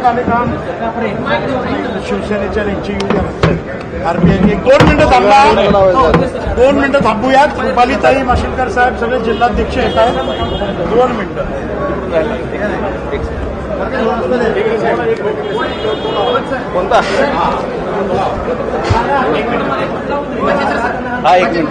आले का शिवसेनेच्या यांची आरपीआय 2 मिनिटं थांबा 2 मिनिटं थांबूयात. रुपालीताई माशिलकर साहेब सगळे जिल्हाध्यक्ष येत आहेत. 2 मिनिटं. कोणता हा 1 मिनिट.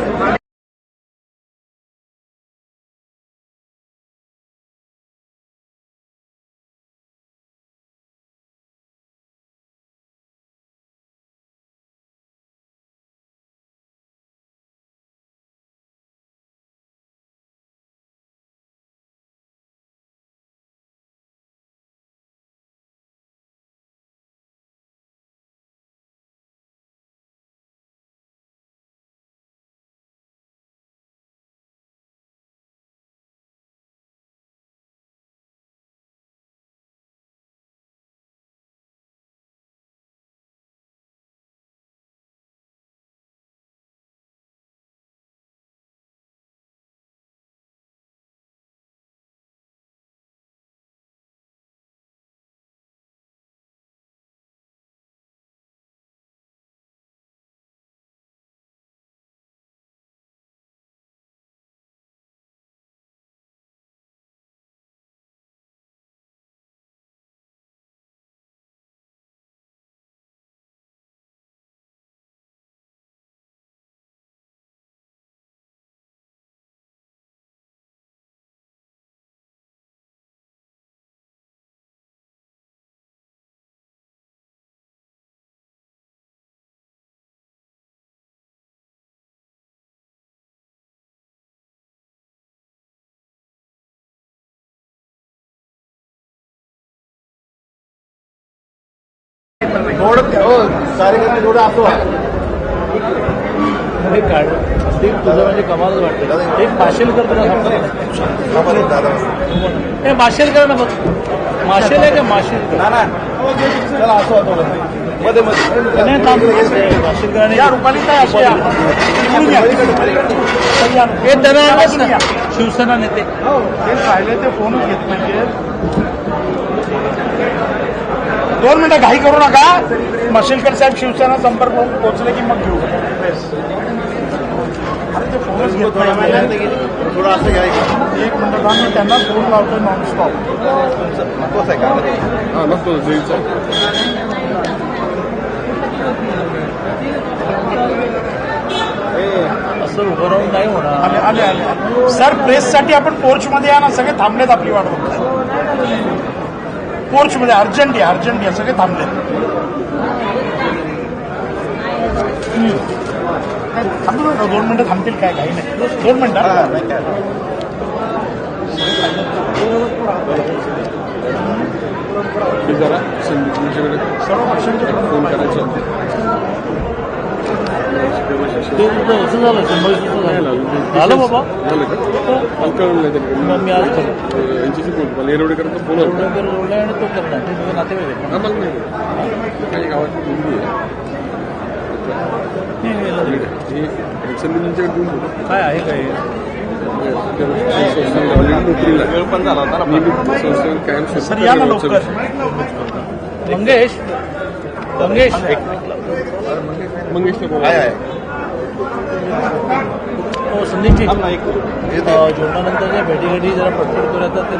कार्यकर्ते थोडं असो हे काढ ते तुझं म्हणजे कमालच वाटतं. एक माशेलकर तुला हे माशेलकर ना बघ. माशेल आहे का माशेलकर चला असो मध्ये माशेलकर या रुपालीताई अशा हे त्यांना शिवसेना नेते ते राहिले ते फोनच घेत म्हणजे 2 मिनिटं घाई करू नका. माशिलकर साहेब शिवसेना संपर्क पोहोचले की मग घेऊ. अरे ते फोनच घेत नाही. थोडं असं घ्यायचं. 1 मिनिट मी त्यांना फोन लावतो नॉनस्टॉप. नकोच आहे का हां नको असं उभं राहून नाही होणार. आले आले आले सर प्रेससाठी आपण पोर्चमध्ये या ना. सगळे थांबलेत आपली वाट बघतात. पोर्चमध्ये अर्जंट या सगळे थांबलेत. थांबू नका 2 मिनिटं थांबतील काय काही नाही. 2 मिनिटं जरा तुमच्याकडे सर्व पक्षांचे फोन करायचं ते असं झालं झालं बाबा झालं का कळलं नाही त्यांनी मग मी आज करतो. यांच्याशी फोन मला एरवडेकरांचा फोन होता रोडला आणि तो करणार ते तुझं नातेवाईक आहे. आम्हाला नाही काही गावात मुलगी आहे तुमच्याकडे देऊन होतो काय आहे काय नोकरीला वेळ पण झाला होता कायम सर या ना लवकर. मंगेश मंगेशने बोला हो संदीपजी जेवणानंतरच्या भेटीगाठी जरा पटपट करूया. तर ते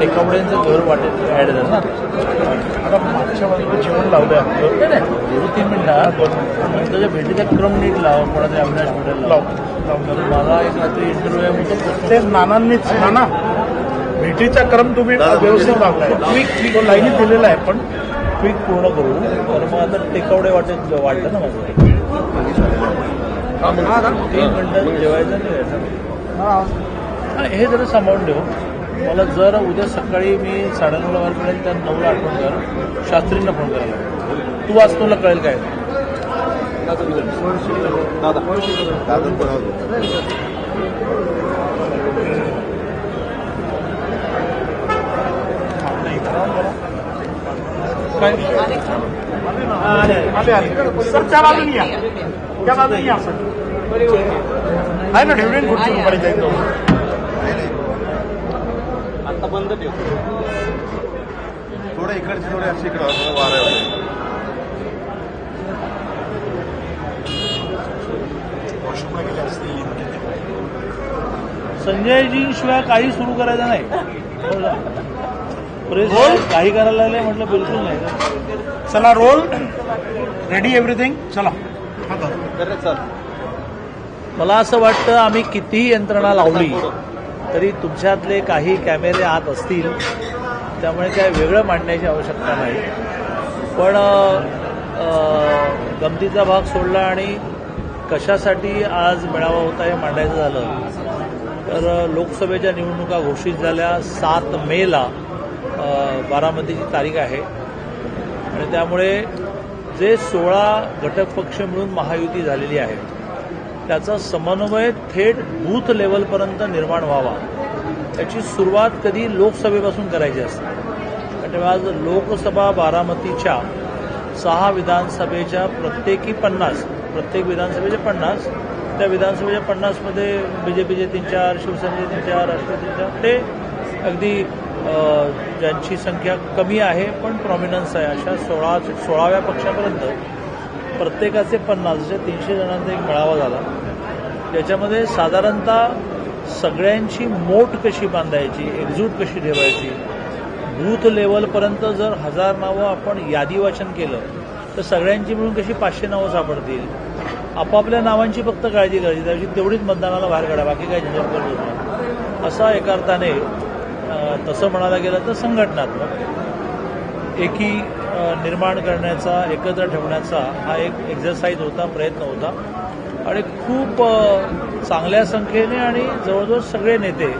टेकावड्यांचं घर वाटेल ॲड झालं ना. आता मागच्या बाजूला जेवण लावलं आपलं. नाही 2-3 मिनिटात नंतरच्या भेटीचा क्रम नीट लावा. कोणाच्या अविनाश भेटेल लावून मला एक रात्री इंटरव्ह्यू आहे म्हणतो ते नानांनीच नाना भेटीचा क्रम तुम्ही व्यवस्थित लावलाय. तो लाईनीत दिलेला आहे पण क्विक पूर्ण करू. तर मग आता टेकावडे वाटतं ना माझं 3 मिनिटात जेवायचं नाही. हे जरा सांभाळून ठेव. मला जर उद्या सकाळी मी 9:30 वाजेपर्यंत त्या 9ला आठवण कर. शास्त्रींना फोन करायला तू वाचतोला कळेल काय सर त्या बाजून या. त्या बाजून या सर. आहे ना ठेवले खुर्ची दुपारी जाईल. आता बंद ठेव. थोडं इकडचे थोडे अशी इकडं वारा आहे. संजयजींशिवाय काही सुरू करायचं नाही. प्रेस काही करायला लागले म्हटलं बिलकुल नाही. चला रोल रेडी एव्हरीथिंग चला. मला असं वाटतं आम्ही कितीही यंत्रणा लावली तरी तुमच्यातले काही कॅमेरे आत असतील, त्यामुळे काय वेगळं मांडण्याची आवश्यकता नाही. पण गमतीचा भाग सोडला आणि कशासाठी आज मेळावा होता हे मांडायचं झालं तर लोकसभेच्या निवडणुका घोषित झाल्या. 7 मेला बारामतीची तारीख आहे आणि त्यामुळे जे 16 घटक पक्ष मिळून महायुती झालेली आहे त्याचा समन्वय थेट बूथ लेवलपर्यंत निर्माण व्हावा, त्याची सुरुवात कधी लोकसभेपासून करायची असते. आणि आज लोकसभा बारामतीच्या 6 विधानसभेच्या प्रत्येकी 50, प्रत्येक विधानसभेचे 50, त्या विधानसभेच्या 50मध्ये बीजेपीचे 3-4, शिवसेनेचे 3-4, राष्ट्रवादी 3-4, ते अगदी ज्यांची संख्या कमी आहे पण प्रॉमिनन्स आहे अशा 16व्या पक्षापर्यंत प्रत्येकाचे 50 अशा 300 जणांचा एक मेळावा झाला. त्याच्यामध्ये साधारणतः सगळ्यांची मोठ कशी बांधायची, एकजूट कशी ठेवायची, बूथ लेवलपर्यंत जर 1000 नावं आपण यादी वाचन केलं तर सगळ्यांची मिळून कशी 500 नावं सापडतील. आपापल्या नावांची फक्त काळजी करायची, त्याची तेवढीच मतदानाला बाहेर काढा, बाकी काही झंझट करत होत. असा एका अर्थाने तसं म्हणायला गेलं तर संघटनात्मक एकी निर्माण करण्याचा, एकत्र ठेवण्याचा हा एक एक्झरसाईज होता, प्रयत्न होता. आणि खूप चांगल्या संख्येने आणि जवळजवळ सगळे नेते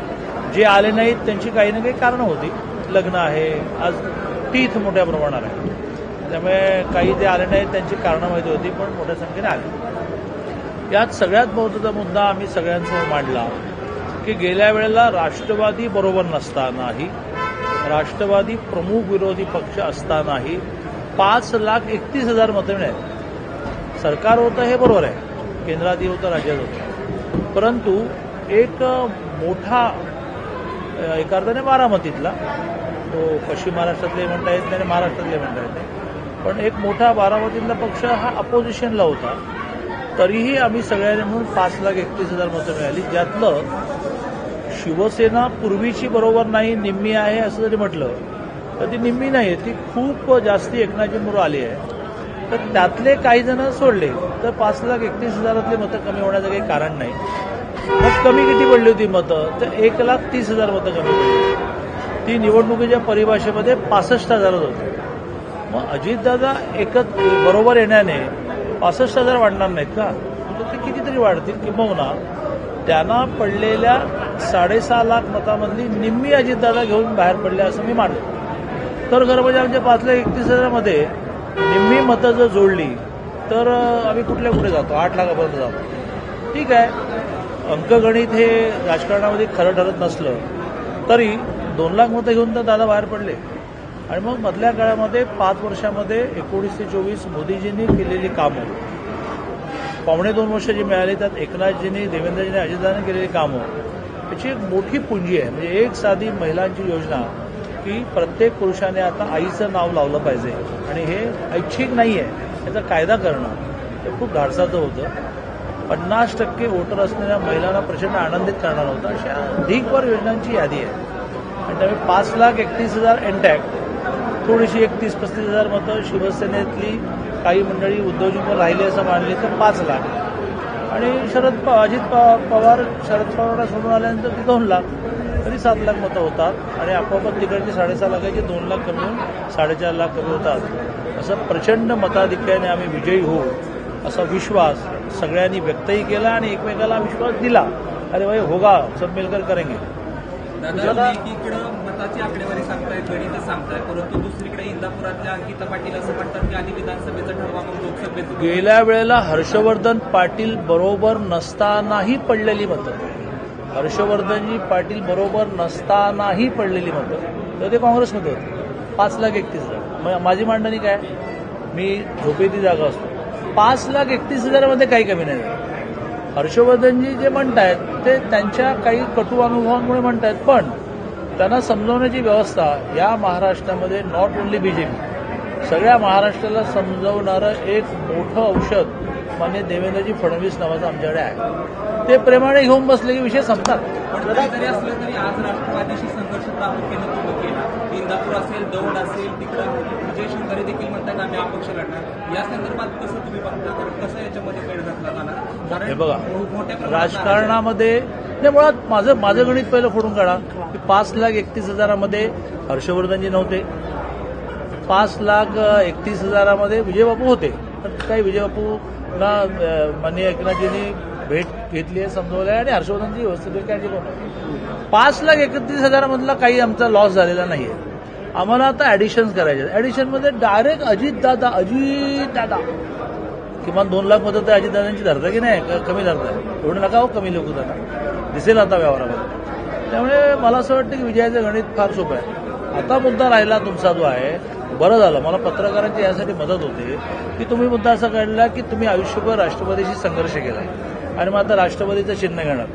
जे आले नाहीत त्यांची काही ना काही कारणं होती. लग्न आहे, आज तीर्थ मोठ्या प्रमाणात आहे, त्यामुळे काही जे आले नाहीत त्यांची कारणं माहिती होती पण मोठ्या संख्येने आले. यात सगळ्यात महत्त्वाचा मुद्दा आम्ही सगळ्यांसमोर मांडला की गेल्या वेळेला राष्ट्रवादी बरोबर नसतानाही, राष्ट्रवादी प्रमुख विरोधी पक्ष असतानाही 5,31,000 मतं मिळाली. सरकार होतं हे बरोबर आहे, केंद्रातही होतं, राज्यात होतं, परंतु एक मोठा एका अर्थाने बारामतीतला, तो पश्चिम महाराष्ट्रातले म्हणता येत नाही आणि महाराष्ट्रातले म्हणता येत नाही, पण एक मोठा बारामतीतला पक्ष हा अपोजिशनला होता. तरीही आम्ही सगळ्यांनी म्हणून 5,31,000 मतं मिळाली, ज्यातलं शिवसेना पूर्वीची बरोबर नाही, निम्मी आहे असं जरी म्हटलं तर ती निम्मी नाही आहे, ती खूप जास्ती एकनाथजी मुळे आली आहे. तर त्यातले काही जण सोडले तर 5,31,000 मतं कमी होण्याचं काही कारण नाही. मग कमी किती पडली होती मतं तर 1,30,000 मतं कमी पडली. ती निवडणुकीच्या परिभाषेमध्ये 65,000 होती. मग अजितदादा बरोबर येण्याने 65,000 वाढणार नाहीत का, तर ते कितीतरी वाढतील. किंबहुना त्यांना पडलेल्या 6.5 लाख मतामधली निम्मी अजितदादा घेऊन बाहेर पडले असं मी मानतो. तर खरं म्हणजे आमच्या 5,31,000 मध्ये निम्मी मतं जर जोडली तर आम्ही कुठे जातो, 8 लाखापर्यंत जातो. ठीक आहे, अंकगणित हे राजकारणामध्ये खरं ठरत नसलं तरी 2 लाख मतं घेऊन तर दादा बाहेर पडले. आणि मग मधल्या काळामध्ये 5 वर्षामध्ये 19 ते 24 मोदीजींनी केलेली कामं, 2.25 वर्ष जी मिळाली त्यात एकनाथजींनी, देवेंद्रजींनी, अजितदादांनी केलेली कामं, त्याची एक मोठी पुंजी आहे. म्हणजे एक साधी महिलांची योजना की प्रत्येक पुरुषाने आता आईचं नाव लावलं पाहिजे आणि हे ऐच्छिक नाही आहे, याचा कायदा करणं हे खूप धाडसाचं होतं. 50% वोटर असलेल्या महिलांना प्रचंड आनंदित करणार होता. अशा ढीगभर योजनांची यादी आहे आणि त्यामुळे 5,31,000 इंटॅक्ट, थोडीशी 30-35,000 मतं शिवसेनेतली काही मंडळी उद्धवजींवर राहिली असं मानले तर 5 लाख, आणि अजित पवार शरद पवारांना सोडून आल्यानंतर ती 2 लाख, तरी 7 लाख मतं होतात. आणि आपोआप तिकडची 6.5 लाखाची 2 लाख कमी होऊन 4.5 लाख कमी होतात. असं प्रचंड मताधिक्याने आम्ही विजयी होऊ असा विश्वास सगळ्यांनी व्यक्तही केला आणि एकमेकाला विश्वास दिला. अरे भाई होगा, सब मिलकर करेंगे. दादा, एकीकडं मताची आकडेवारी सांगताय, गणित सांगताय, परंतु दुसरीकडे इंदापुरातल्या अंकिता पाटील असं म्हणतात की आधी विधानसभेचा ठरवा मग लोकसभेचं. गेल्या वेळेला हर्षवर्धन पाटील बरोबर नसतानाही पडलेली मतं, हर्षवर्धनजी पाटील बरोबर नसतानाही पडलेली मतं, तर ते काँग्रेसमध्ये होते. 5,31,000. माझी मांडणी काय, मी झोपेती जागा असतो, 5,31,000 मध्ये काही कमी नाही झालं. हर्षवर्धनजी जे म्हणतायत ते त्यांच्या काही कटू अनुभवांमुळे म्हणतायत, पण त्यांना समजवण्याची व्यवस्था या महाराष्ट्रामध्ये नॉट ओन्ली बीजेपी, सगळ्या महाराष्ट्राला समजवणारं एक मोठं औषध माननीय देवेंद्रजी फडणवीस नावाचं आमच्याकडे आहे. ते प्रेमाने घेऊन बसले की विषय संपतात. पण काही जरी असलं तरी आज राष्ट्रवादीशी संघर्ष प्रामुख्याने तुम्ही केला. इंदापूर असेल, दौंड असेल, तिकडं विजय शंकरे देखील म्हणतात आम्ही अपक्ष लढणार. या संदर्भात कसं तुम्ही बघता, कारण कसं याच्यामध्ये वेळ घातला जाणार? हे बघा, मोठ्या प्रमाणात राजकारणामध्ये नाही, मुळात माझं गणित पहिलं फोडून काढा की 5,31,000 हर्षवर्धनजी नव्हते, 5,31,000 विजयबापू होते. तर काही विजयबापूला माननीय एकनाथजींनी भेट घेतली आहे, समजवलं आहे आणि हर्षवर्धनजी व्यवस्थित कॅन्डिडेट होते. 5,31,000 काही आमचा लॉस झालेला नाहीये. आम्हाला आता ऍडिशन्स करायचे. ऍडिशनमध्ये डायरेक्ट अजितदादा किमान 2 लाख मतं तर अजितदादांची धरता की नाही, कमी धरताय, एवढं नका हो कमी लोक त्यांना दिसेल आता व्यवहारामध्ये. त्यामुळे मला असं वाटतं की विजयाचं गणित फार सोपं आहे. आता मुद्दा राहिला तुमचा जो आहे, बरं झालं मला पत्रकारांची यासाठी मदत होते की तुम्ही मुद्दा असा काढला की तुम्ही आयुष्यभर राष्ट्रवादीशी संघर्ष केला आणि मग आता राष्ट्रवादीचं चिन्ह घेणार.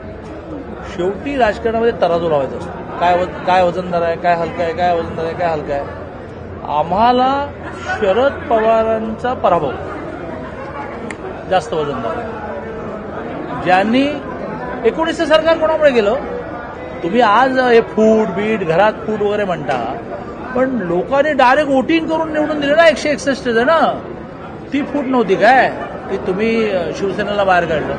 शेवटी राजकारणामध्ये तराजू लावायचा असतो. काय वजनदार आहे, काय हलका आहे, काय वजनदार आहे, काय हलका आहे. आम्हाला शरद पवारांचा पराभव जास्त वजनदार आहे. ज्यांनी 19 सरकार कोणामुळे गेलं? तुम्ही आज हे फूट बीट घरात फूट वगैरे म्हणता, पण लोकांनी डायरेक्ट वोटिंग करून निवडून दिलं ना 161 जण. ती फूट नव्हती काय की तुम्ही शिवसेनेला बाहेर काढलं?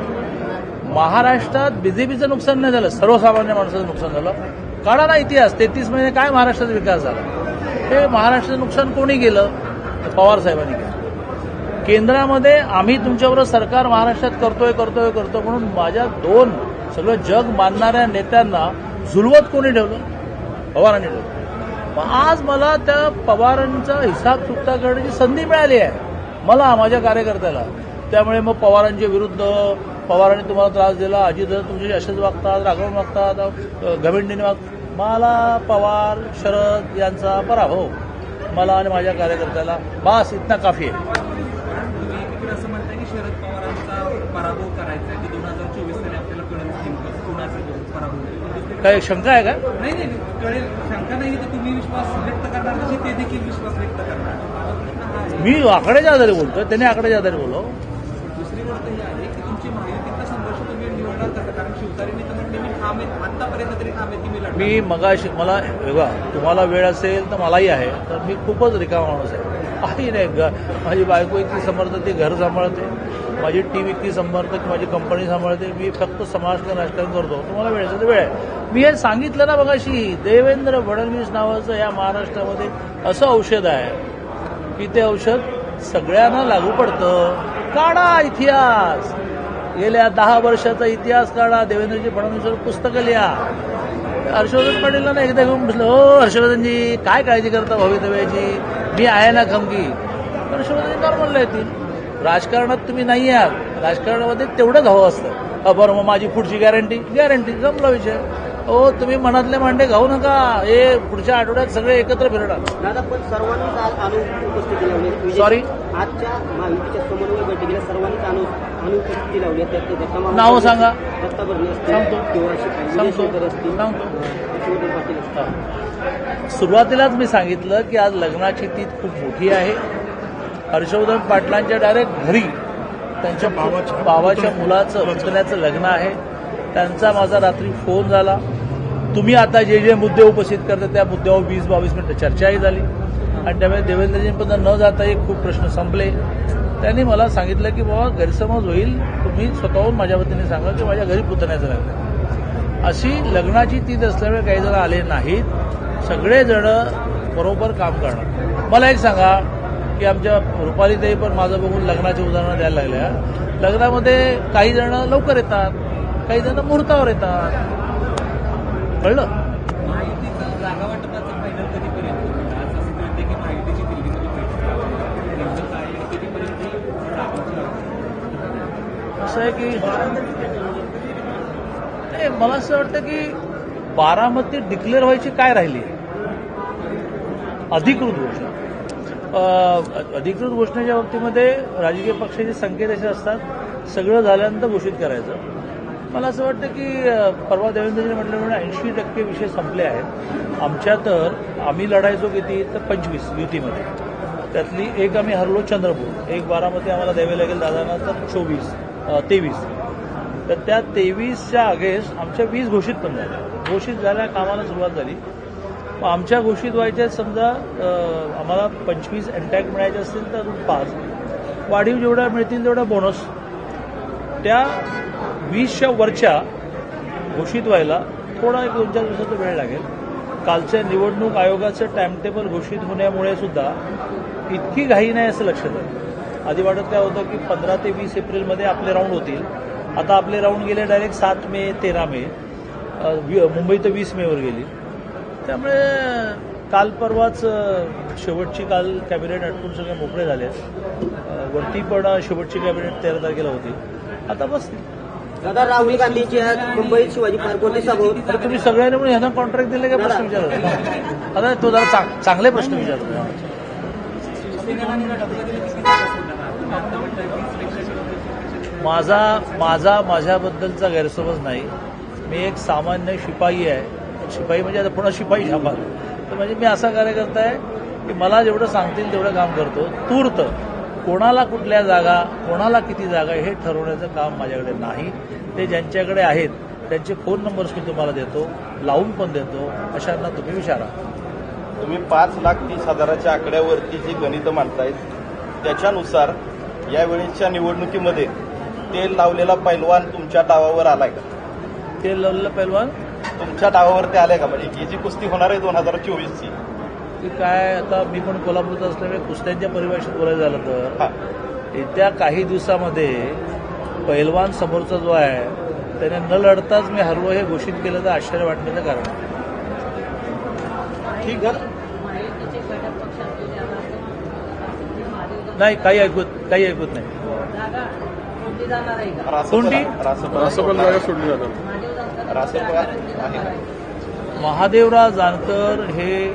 महाराष्ट्रात बीजेपीचं नुकसान नाही झालं, सर्वसामान्य माणसाचं नुकसान झालं. काढा ना इतिहास, 33 महिने काय महाराष्ट्राचा विकास झाला? हे महाराष्ट्राचं नुकसान कोणी केलं? पवार साहेबांनी केलं. केंद्रामध्ये आम्ही तुमच्याबरोबर सरकार महाराष्ट्रात करतो म्हणून माझ्या 2 सगळं जग मानणाऱ्या नेत्यांना झुलवत कोणी ठेवलं? पवारांनी ठेवलं. मग आज मला त्या पवारांचा हिसाब चुकता करण्याची संधी मिळाली आहे, मला, माझ्या कार्यकर्त्याला. त्यामुळे मग पवारांच्या विरुद्ध, पवारांनी तुम्हाला त्रास दिला, अजित तुमच्याशी असेच वागतात, रागवून वागतात, घमेंडीने वागतात. मला पवार शरद यांचा पराभव मला आणि माझ्या कार्यकर्त्याला बास इतना काफी आहे. तुम्ही एकीकडे असं म्हणताय की शरद पवारांचा पराभव करायचा आहे, की 2024 साली आपल्याला कळेल नेमकं कुणाचा पराभव होईल. काय शंका आहे का? नाही कळेल, शंका नाही तर तुम्ही विश्वास व्यक्त करणार तशी ते देखील विश्वास व्यक्त करणार. मी आकड्याच्या आधारे बोलतोय, त्याने आकड्याच्या आधारे बोलो. दुसरी गोष्ट ही आहे की तुमची महायुतीचा संघर्ष तुम्ही निवडणार कसं, कारण शिवतारेंनी तर म्हणते मी ठाम आहे, आतापर्यंत तरी ठाम आहे की मी लढणार. मी मगाशी मला बघा, तुम्हाला वेळ असेल तर मलाही आहे, तर मी खूपच रिकामा माणूस आहे. काही नाही, माझी बायको इतकी समर्थते, घर सांभाळते, माझी टीम इतकी समर्थक, माझी कंपनी सांभाळते, मी फक्त समाजकारण राजकारण करतो. तुम्हाला वेळ असेल तर वेळ आहे. मी हे सांगितलं ना मगाशी, देवेंद्र फडणवीस नावाचं या महाराष्ट्रामध्ये असं औषध आहे की ते औषध सगळ्यांना लागू पडतं. काढा इतिहास, गेल्या 10 वर्षाचा इतिहास काढा, देवेंद्रजी फडणवीसवर पुस्तकं लिहा. हर्षवर्धन पाटीलला ना एकदा घेऊन बसलं, हो हर्षवर्धनजी काय काळजी करता भवितव्याची, मी आहे ना खमकी. हर्षवर्धनजी नॉर्मलला येतील. राजकारणात तुम्ही नाही आहात, राजकारणामध्ये तेवढंच हवं असतं. बरं मग माझी पुढची गॅरंटी संपला विषय. हो तुम्ही मनातले मांडे घाऊ नका, हे पुढच्या आठवड्यात सगळे एकत्र फिरणार. दादा पण सर्वांनीच आज अनुपस्थिती लावली. सॉरी, आजच्या महायुतीच्या समन्वय बैठकीला सर्वांनीच अनुपस्थिती लावली. नावं सांगा. दत्ता भरणे असतील सांगतो. किंवा विजय शंकर असतील, हर्षवर्धन पाटील असतील. सुरुवातीलाच मी सांगितलं की आज लग्नाची तीत खूप मोठी आहे. हर्षवर्धन पाटलांच्या डायरेक्ट घरी त्यांच्या भावाच्या मुलाचं पुतण्याचं लग्न आहे. त्यांचा माझा रात्री फोन झाला. तुम्ही आता जे मुद्दे उपस्थित करता त्या मुद्द्यावर 20-22 मिनिटं चर्चाही झाली आणि त्यामुळे देवेंद्रजींपर्यंत न जाताही खूप प्रश्न संपले. त्यांनी मला सांगितलं की बाबा गैरसमज होईल, तुम्ही स्वतःहून माझ्या वतीने सांगा की माझ्या घरी पुतण्याचं लग्न आहे. अशी लग्नाची तीत असल्यामुळे काही जण आले नाहीत. सगळेजण बरोबर काम करणार. मला एक सांगा की आमच्या रुपालीताई पण माझं बघून लग्नाची उदाहरणं द्यायला लागल्या. लग्नामध्ये काही जण लवकर येतात, काही जण मुहूर्तावर येतात. कळलं? महायुतीचं जागा वाटपाचं फायनल कधीपर्यंत होईल? आज असं कळते की महायुतीची दिल्लीमध्ये बैठक आहे. नेमकं काय आहे, कधीपर्यंत असं आहे की मला असं वाटतं की बारामती डिक्लेअर व्हायची काय राहिली? अधिकृत घोषणा. अधिकृत घोषणेच्या बाबतीमध्ये राजकीय पक्षाचे संकेत असे असतात, सगळं झाल्यानंतर घोषित करायचं. मला असं वाटतं की परवा देवेंद्रजीने म्हटल्याप्रमाणे 80% विषय संपले आहेत. आमच्या तर आम्ही लढायचो किती तर 25 युतीमध्ये, त्यातली एक आम्ही हरलो चंद्रपूर, एक बारामती आम्हाला द्यावे लागेल दादांना, तर 23. तर त्या 23च्या अगेन्स्ट आमच्या 20 घोषित पण झाल्या. घोषित झाल्या, कामाला सुरुवात झाली. मग आमच्या घोषित व्हायच्या समजा आम्हाला 25 एनटॅक मिळायचे असतील तर 5, वाढीव जेवढ्या मिळतील तेवढा बोनस. त्या 20च्या वरच्या घोषित व्हायला थोडा एक 2-4 दिवसाचा वेळ लागेल. कालच्या निवडणूक आयोगाचं टाइमटेबल घोषित होण्यामुळे सुद्धा इतकी घाई नाही असं लक्षात आलं. आधी वाटत काय होतं की 15 ते 20 एप्रिलमध्ये आपले राऊंड होतील. आता आपले राऊंड गेले डायरेक्ट 7 मे 13 मे, मुंबई तर 20 मेवर गेली. त्यामुळे काल परवाच शेवटची काल कॅबिनेट आटपून सगळे मोकळे झाले. वरती पण शेवटची कॅबिनेट 13 तारखेला होती. आता बसतील. दादा, राहुल गांधीची आज मुंबईत शिवाजी पार्कवरती सभा होती. तर तुम्ही सगळ्यांनी म्हणून ह्यांना कॉन्ट्रॅक्ट दिले का प्रश्न विचारत? आता तो जरा चांगले प्रश्न विचारतो. माझ्याबद्दलचा गैरसमज नाही. मी एक सामान्य शिपाई आहे. शिपाई म्हणजे आता पुन्हा शिपाई छापाल, तर म्हणजे मी असा कार्यकर्ता आहे की मला जेवढं सांगतील तेवढं काम करतो. तूर्त कोणाला कुठल्या जागा, कोणाला किती जागा हे ठरवण्याचं काम माझ्याकडे नाही. ते ज्यांच्याकडे आहेत त्यांचे फोन नंबर्स मी तुम्हाला देतो, लावून पण देतो. अशांना तुम्ही विचारा. तुम्ही 5,30,000च्या आकड्यावरती जी गणितं मांडतायत त्याच्यानुसार यावेळेसच्या निवडणुकीमध्ये तेल लावलेला पैलवान तुमच्या डावावर आलाय का? तेल लावलेलं पैलवान तुमच्या डावावरती आलाय का? म्हणजे ही जी कुस्ती होणार आहे 2024ची, की काय, आता मी पण कोल्हापूरच असल्यामुळे कुस्त्यांच्या परिभाषेत बोलायचं झालं तर येत्या काही दिवसामध्ये पैलवान समोरचा जो आहे त्याने न लढताच मी हरलो हे घोषित केलं तर आश्चर्य वाटण्याचं कारण आहे. ठीक आहे. नाही, काही ऐकत नाही. कोणती? रासपला जागा सोडली जातात. रासप आहे का? महादेवराव जानकर हे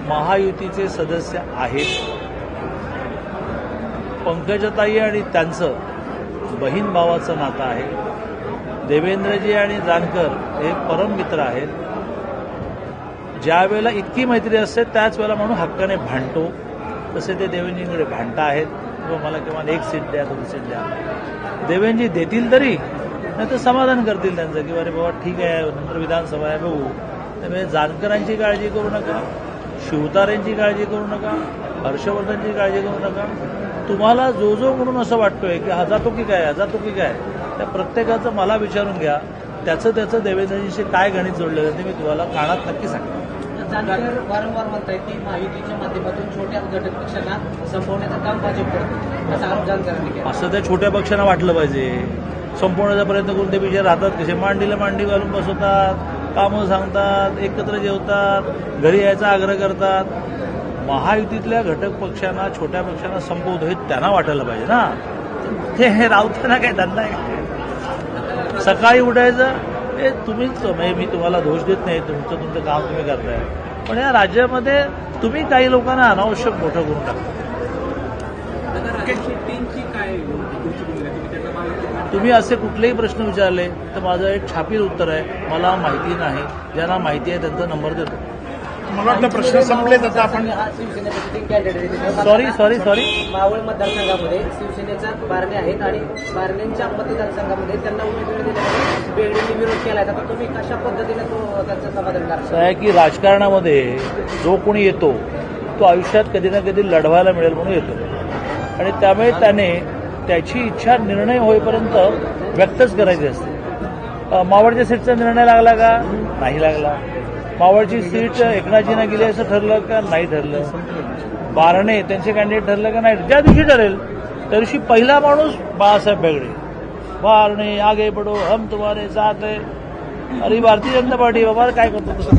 महायुतीचे सदस्य आहेत. पंकजाताई आणि त्यांचं बहीण भावाचं नातं आहे. देवेंद्रजी आणि जानकर हे परम मित्र आहेत. ज्या वेळेला इतकी मैत्री असते त्याच वेळेला म्हणून हक्काने भांडतो. तसे ते देवेंद्रजींकडे भांडता आहेत. किंवा मला किमान 1 सीट द्या, 2 सीट द्या. देवेंद्रजी देतील तरी, नाही तर समाधान करतील त्यांचं की अरे बाबा ठीक आहे, नंतर विधानसभा आहे बघू. त्यामुळे जानकरांची काळजी करू नका, शिवतारेंची काळजी करू नका, हर्षवर्धनची काळजी करू नका. तुम्हाला जो म्हणून असं वाटतोय की हा जातो की काय, त्या प्रत्येकाचं मला विचारून घ्या. त्याचं देवेंद्रजीशी काय गणित जोडलेलं ते मी तुम्हाला कानात नक्की सांगतो. जानकर वारंवार म्हणतायत की महायुतीच्या माध्यमातून छोट्या घटक पक्षांना संपवण्याचं काम भाजप करतो, असा आरोप जानकरांनी केला. असं त्या छोट्या पक्षांना वाटलं पाहिजे. संपवण्याचा प्रयत्न करून ते विचार राहतात कसे, मांडीला मांडी घालून बसवतात, कामं सांगतात, एकत्र जेवतात, घरी यायचा आग्रह करतात. महायुतीतल्या घटक पक्षांना, छोट्या पक्षांना संपवतो हे त्यांना वाटायला पाहिजे ना. हे रावताना काय धंदा आहे? सकाळी उठायचं हे तुम्हीच, म्हणजे मी तुम्हाला दोष देत नाही, तुमचं काम तुम्ही करताय. पण या राज्यामध्ये तुम्ही काही लोकांना अनावश्यक मोठं करून टाकता. तुम्ही असे कुठलेही प्रश्न विचारले तर माझं एक छापील उत्तर आहे, मला माहिती नाही. ज्यांना माहिती आहे त्यांचा नंबर देतो. मला वाटलं प्रश्न संपलेत. आता आपण शिवसेनेचे 3 कॅन्डिडेट सॉरी मावळ मतदारसंघामध्ये शिवसेनेच्या बारणे आहेत आणि बारणेंच्या मतदारसंघामध्ये त्यांना उमेदवारी दिल्यामुळे बेगडेंनी विरोध केला आहे. तर तुम्ही कशा पद्धतीने त्यांचं समाधान असं करा? आहे की राजकारणामध्ये जो कोणी येतो तो आयुष्यात कधी ना कधी लढवायला मिळेल म्हणून येतो. आणि त्यामुळे त्याने त्याची इच्छा निर्णय होईपर्यंत व्यक्तच करायची असते. मावळच्या सीटचा निर्णय लागला का? नाही लागला. मावळची सीट एकनाथजींना गेली असं ठरलं का? नाही ठरलं. बारणे त्यांचे कॅन्डिडेट ठरलं का? नाही. ज्या दिवशी ठरेल त्या दिवशी पहिला माणूस बाळासाहेब बेगडे. बारणे आगे बढो, हम तुम्हारे साथ है. अरे भारतीय जनता पार्टी बाबा काय करतो तसं.